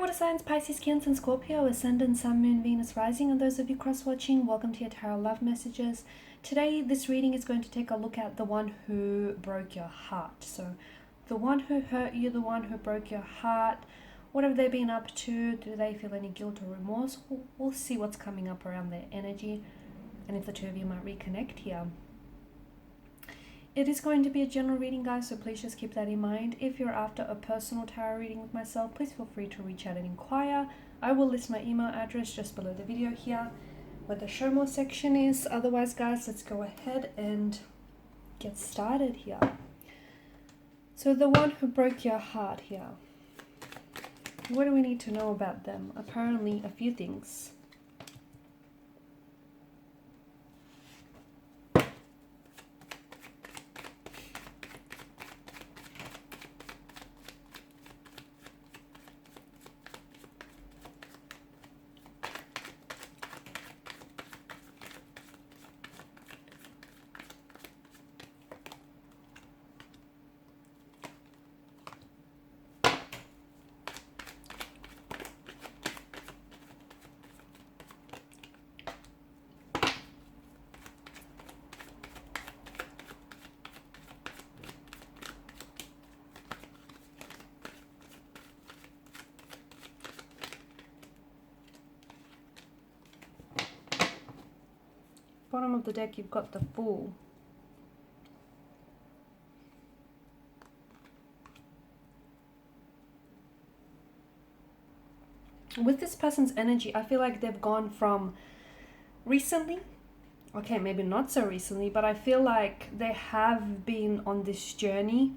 water signs, Pisces, Cancer, and Scorpio, Ascendant, Sun, Moon, Venus, Rising, and those of you cross-watching, welcome to your Tarot Love Messages. Today, this reading is going to take a look at the one who broke your heart. So, the one who hurt you, the one who broke your heart, what have they been up to? Do they feel any guilt or remorse? We'll see what's coming up around their energy, and if the two of you might reconnect here. It is going to be a general reading, guys, so please just keep that in mind. If you're after a personal tarot reading with myself, please feel free to reach out and inquire. I will list my email address just below the video here, where the show more section is. Otherwise, guys, let's go ahead and get started here. So the one who broke your heart here. What do we need to know about them? Apparently, a few things. Bottom of the deck, you've got the Fool. With this person's energy, I feel like they've gone from recently, okay, maybe not so recently, but I feel like they have been on this journey,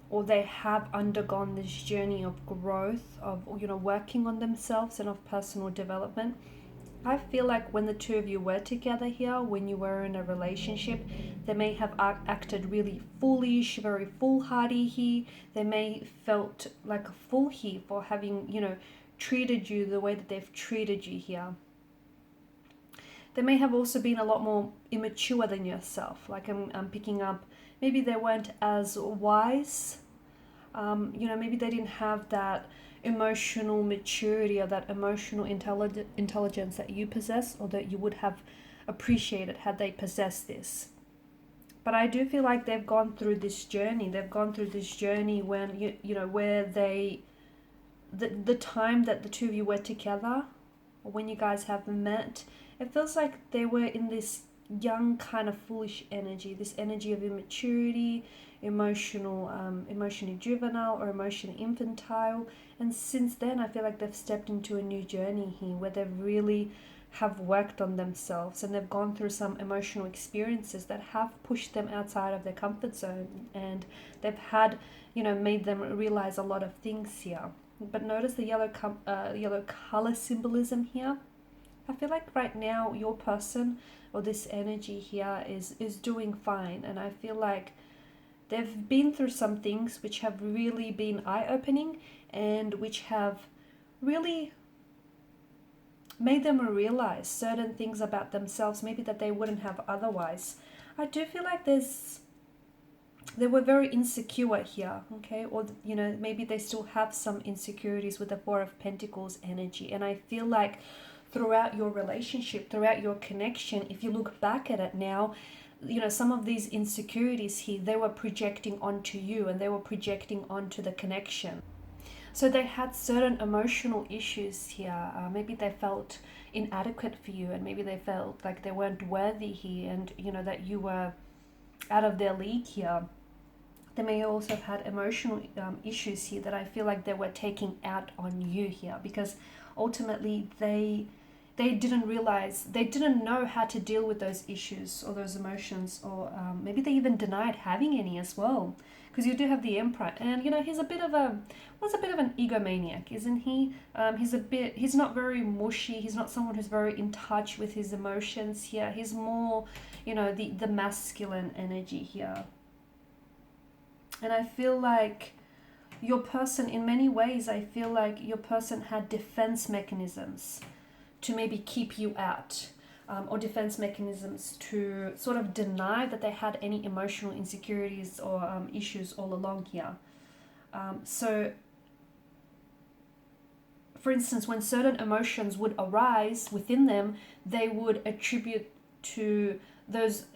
or they have undergone this journey of growth, of, you know, working on themselves and of personal development. I feel like when the two of you were together here, when you were in a relationship, they may have acted really foolish, very foolhardy here. They may felt like a fool here for having, you know, treated you the way that they've treated you here. They may have also been a lot more immature than yourself. Like I'm picking up, maybe they weren't as wise. You know, maybe they didn't have that emotional maturity or that emotional intelligence that you possess, or that you would have appreciated had they possessed this. But I do feel like they've gone through this journey. They've gone through this journey when, you know, where they, the time that the two of you were together, or when you guys have met, it feels like they were in this young kind of foolish energy, this energy of immaturity, emotionally juvenile or emotionally infantile. And since then, I feel like they've stepped into a new journey here, where they really have worked on themselves, and they've gone through some emotional experiences that have pushed them outside of their comfort zone, and they've had, you know, made them realize a lot of things here. But notice the yellow color symbolism here. I feel like right now your person, or this energy here, is doing fine, and I feel like they've been through some things which have really been eye-opening, and which have really made them realize certain things about themselves, maybe that they wouldn't have otherwise. I do feel like they were very insecure here, okay? Or, you know, maybe they still have some insecurities with the Four of Pentacles energy. And I feel like throughout your relationship, throughout your connection, if you look back at it now, you know, some of these insecurities here, they were projecting onto you, and they were projecting onto the connection. So they had certain emotional issues here. Maybe they felt inadequate for you, and maybe they felt like they weren't worthy here, and, you know, that you were out of their league here. They may also have had emotional issues here that I feel like they were taking out on you here, because ultimately they didn't realize, they didn't know how to deal with those issues or those emotions, or maybe they even denied having any as well. Because you do have the Emperor, and, you know, he's a bit of an egomaniac, isn't he? He's not very mushy. He's not someone who's very in touch with his emotions here. He's more, you know, the masculine energy here. And I feel like your person, in many ways, I feel like your person had defense mechanisms to maybe keep you out, or defense mechanisms to sort of deny that they had any emotional insecurities or issues all along here. So for instance, when certain emotions would arise within them, they would attribute to those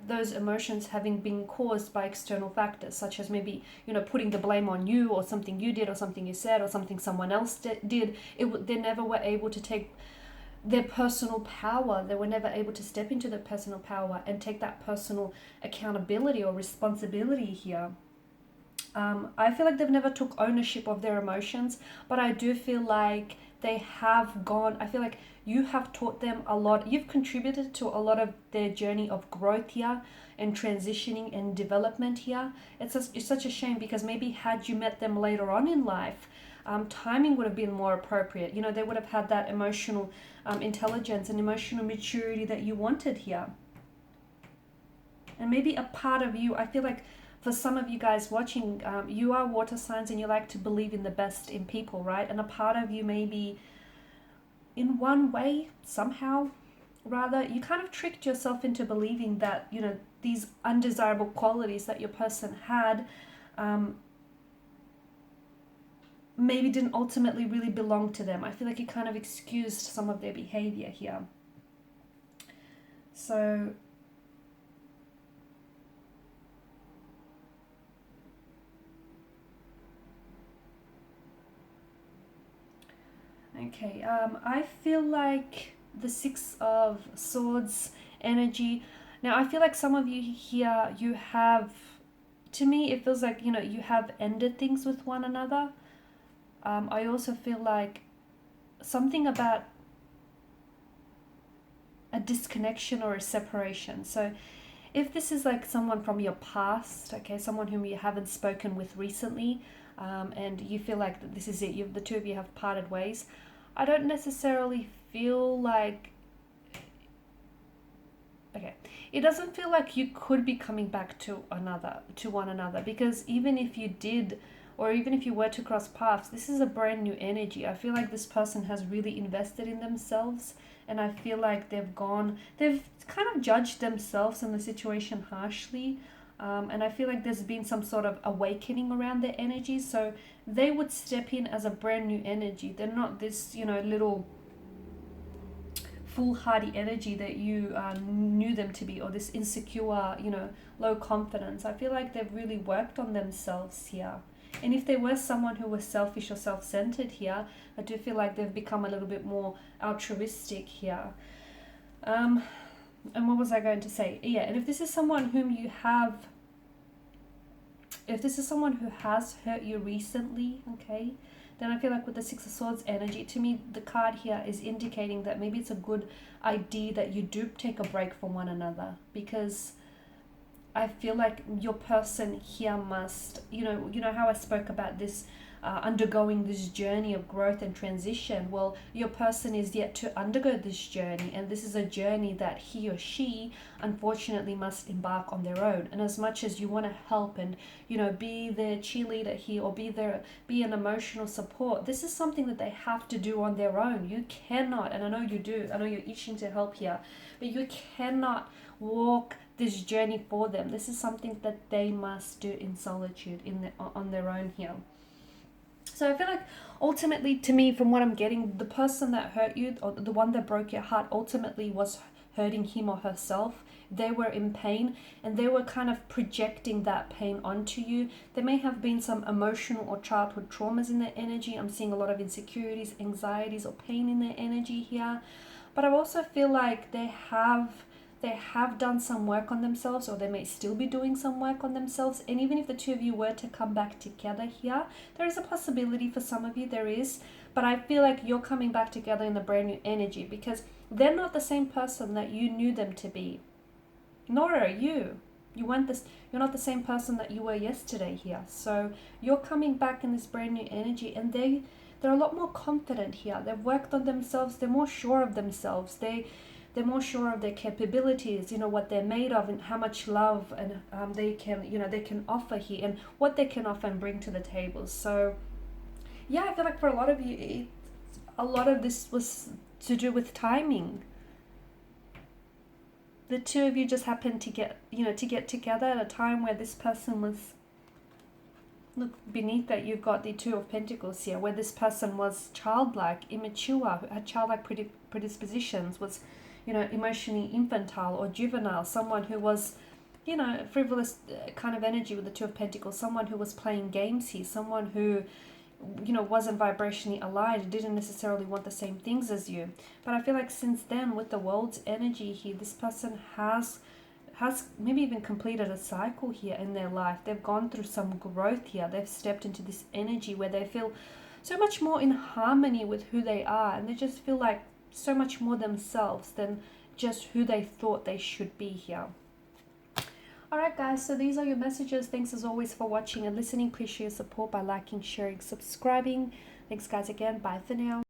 those emotions having been caused by external factors, such as maybe, you know, putting the blame on you, or something you did, or something you said, or something someone else did. They never were able to take their personal power. They were never able to step into their personal power and take that personal accountability or responsibility here. I feel like they've never took ownership of their emotions, but I do feel like they have gone, I feel like you have taught them a lot. You've contributed to a lot of their journey of growth here and transitioning and development here. It's such a shame, because maybe had you met them later on in life, timing would have been more appropriate. You know, they would have had that emotional intelligence and emotional maturity that you wanted here. And maybe a part of you, I feel like for some of you guys watching, you are water signs and you like to believe in the best in people, right? And a part of you, maybe in one way, somehow, rather, you kind of tricked yourself into believing that, you know, these undesirable qualities that your person had maybe didn't ultimately really belong to them. I feel like you kind of excused some of their behavior here. So okay, I feel like the Six of Swords energy. Now, I feel like some of you here, you have, to me, it feels like, you know, you have ended things with one another. I also feel like something about a disconnection or a separation. So if this is like someone from your past, okay, someone whom you haven't spoken with recently, and you feel like this is it, the two of you have parted ways, I don't necessarily feel like, okay, it doesn't feel like you could be coming back to one another, because even if you did, or even if you were to cross paths, this is a brand new energy. I feel like this person has really invested in themselves, and I feel like they've kind of judged themselves and the situation harshly, and I feel like there's been some sort of awakening around their energy, so they would step in as a brand new energy. They're not this, you know, little foolhardy energy that you knew them to be, or this insecure, you know, low confidence. I feel like they've really worked on themselves here. And if there was someone who was selfish or self-centered here, I do feel like they've become a little bit more altruistic here. And what was I going to say? Yeah, and if this is someone whom you have, if this is someone who has hurt you recently, okay, then I feel like with the Six of Swords energy, to me, the card here is indicating that maybe it's a good idea that you do take a break from one another, because I feel like your person here must, you know how I spoke about this undergoing this journey of growth and transition. Well, your person is yet to undergo this journey, and this is a journey that he or she unfortunately must embark on their own. And as much as you want to help and, you know, be their cheerleader here, or be an emotional support, this is something that they have to do on their own. You cannot, and I know you do, I know you're itching to help here, but you cannot walk this journey for them. This is something that they must do in solitude, on their own here. So I feel like ultimately, to me, from what I'm getting, the person that hurt you, or the one that broke your heart, ultimately was hurting him or herself. They were in pain, and they were kind of projecting that pain onto you. There may have been some emotional or childhood traumas in their energy. I'm seeing a lot of insecurities, anxieties, or pain in their energy here. But I also feel like they have done some work on themselves, or they may still be doing some work on themselves. And even if the two of you were to come back together here, there is a possibility for some of you, there is, but I feel like you're coming back together in a brand new energy, because they're not the same person that you knew them to be, nor are you. You're not the same person that you were yesterday here. So you're coming back in this brand new energy, and they're a lot more confident here. They've worked on themselves. They're more sure of themselves. They're more sure of their capabilities, you know, what they're made of, and how much love and they can offer here, and what they can offer and bring to the table. So yeah, I feel like for a lot of you, a lot of this was to do with timing. The two of you just happened to get together at a time where this person was look, beneath that you've got the Two of Pentacles here, where this person was childlike, immature, had childlike predispositions, was, you know, emotionally infantile or juvenile, someone who was, you know, frivolous kind of energy with the Two of Pentacles, someone who was playing games here, someone who, you know, wasn't vibrationally aligned, didn't necessarily want the same things as you. But I feel like since then, with the World's energy here, this person has maybe even completed a cycle here in their life. They've gone through some growth here. They've stepped into this energy where they feel so much more in harmony with who they are, and they just feel like so much more themselves than just who they thought they should be here. Alright guys, so these are your messages. Thanks as always for watching and listening. Please show your support by liking, sharing, subscribing. Thanks guys again. Bye for now.